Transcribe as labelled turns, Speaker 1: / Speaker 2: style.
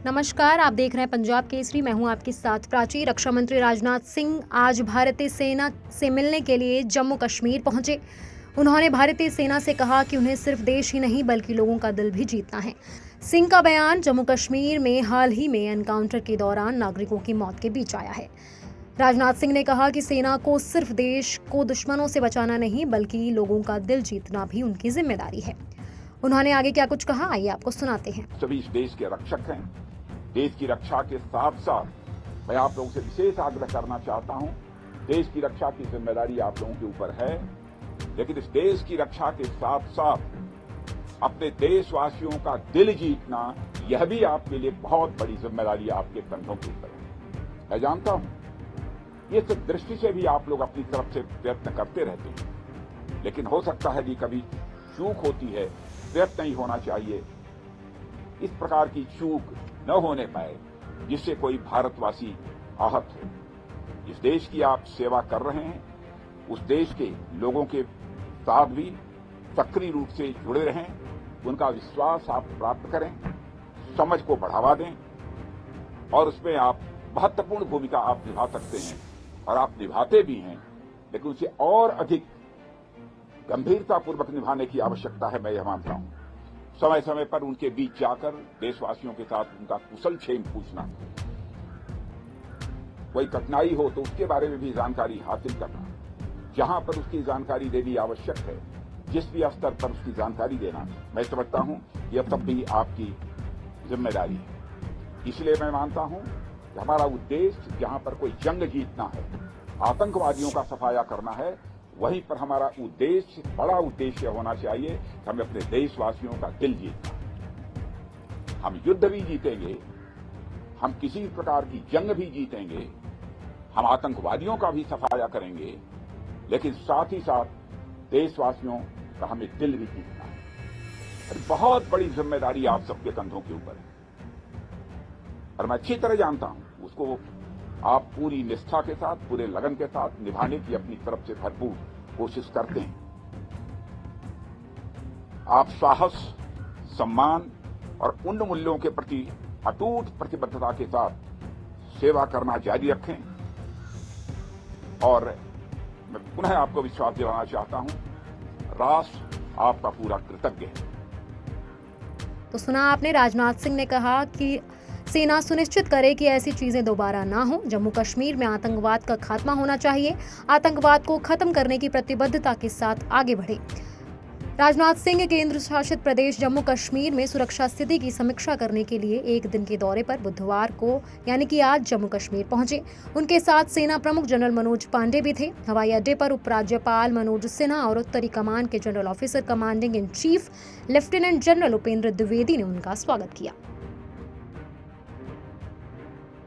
Speaker 1: नमस्कार, आप देख रहे हैं पंजाब केसरी। मैं हूं आपके साथ प्राची। रक्षा मंत्री राजनाथ सिंह आज भारतीय सेना से मिलने के लिए जम्मू कश्मीर पहुंचे। उन्होंने भारतीय सेना से कहा कि उन्हें सिर्फ देश ही नहीं बल्कि लोगों का दिल भी जीतना है। सिंह का बयान जम्मू कश्मीर में हाल ही में एनकाउंटर के दौरान नागरिकों की मौत के बीच आया है। राजनाथ सिंह ने कहा कि सेना को सिर्फ देश को दुश्मनों से बचाना नहीं बल्कि लोगों का दिल जीतना भी उनकी जिम्मेदारी है। उन्होंने आगे क्या कुछ कहा, आइए आपको सुनाते हैं।
Speaker 2: सभी इस देश के रक्षक हैं। देश की रक्षा के साथ साथ मैं आप लोगों से विशेष आग्रह करना चाहता हूं, देश की रक्षा की जिम्मेदारी आप लोगों के ऊपर है, लेकिन इस देश की रक्षा के साथ साथ अपने देशवासियों का दिल जीतना यह भी आपके लिए बहुत बड़ी जिम्मेदारी आपके कंधों के ऊपर है। मैं जानता हूं ये सिर्फ दृष्टि से भी आप लोग अपनी तरफ से प्रयत्न करते रहते हैं, लेकिन हो सकता है कि कभी चूक होती है, प्रयत्न नहीं होना चाहिए। इस प्रकार की चूक न होने पाए जिससे कोई भारतवासी आहत हो। जिस देश की आप सेवा कर रहे हैं उस देश के लोगों के साथ भी सक्रिय रूप से जुड़े रहें, उनका विश्वास आप प्राप्त करें, समझ को बढ़ावा दें और उसमें आप महत्वपूर्ण भूमिका आप निभा सकते हैं और आप निभाते भी हैं, लेकिन उसे और अधिक गंभीरतापूर्वक निभाने की आवश्यकता है। मैं यह मानता हूं समय समय पर उनके बीच जाकर देशवासियों के साथ उनका कुशल क्षेम पूछना, कोई कठिनाई हो तो उसके बारे में भी जानकारी हासिल करना, जहां पर उसकी जानकारी देनी आवश्यक है, जिस भी स्तर पर उसकी जानकारी देना, मैं समझता हूं यह तब भी आपकी जिम्मेदारी है। इसलिए मैं मानता हूं कि हमारा उद्देश्य जहां पर कोई जंग जीतना है, आतंकवादियों का सफाया करना है, वहीं पर हमारा उद्देश्य, बड़ा उद्देश्य होना चाहिए कि हमें अपने देशवासियों का दिल जीतना। हम युद्ध भी जीतेंगे, हम किसी प्रकार की जंग भी जीतेंगे, हम आतंकवादियों का भी सफाया करेंगे, लेकिन साथ ही साथ देशवासियों का हमें दिल भी जीतना है। और बहुत बड़ी जिम्मेदारी आप सबके कंधों के ऊपर है और मैं अच्छी तरह जानता हूं उसको आप पूरी निष्ठा के साथ, पूरे लगन के साथ निभाने की अपनी तरफ से भरपूर कोशिश करते हैं। आप साहस, सम्मान और उन मूल्यों के प्रति अटूट प्रतिबद्धता के साथ सेवा करना जारी रखें और मैं पुनः आपको विश्वास दिलाना चाहता हूं, राष्ट्र आपका पूरा कृतज्ञ है।
Speaker 1: तो सुना आपने, राजनाथ सिंह ने कहा कि सेना सुनिश्चित करे कि ऐसी चीजें दोबारा ना हो। जम्मू कश्मीर में आतंकवाद का खात्मा होना चाहिए, आतंकवाद को खत्म करने की प्रतिबद्धता के साथ आगे बढ़े। राजनाथ सिंह केंद्र शासित प्रदेश जम्मू कश्मीर में सुरक्षा स्थिति की समीक्षा करने के लिए एक दिन के दौरे पर बुधवार को यानी कि आज जम्मू कश्मीर पहुंचे। उनके साथ सेना प्रमुख जनरल मनोज पांडे भी थे। हवाई अड्डे पर उपराज्यपाल मनोज सिन्हा और उत्तरी कमान के general officer commanding in chief lieutenant general Upendra Dwivedi ने उनका स्वागत किया।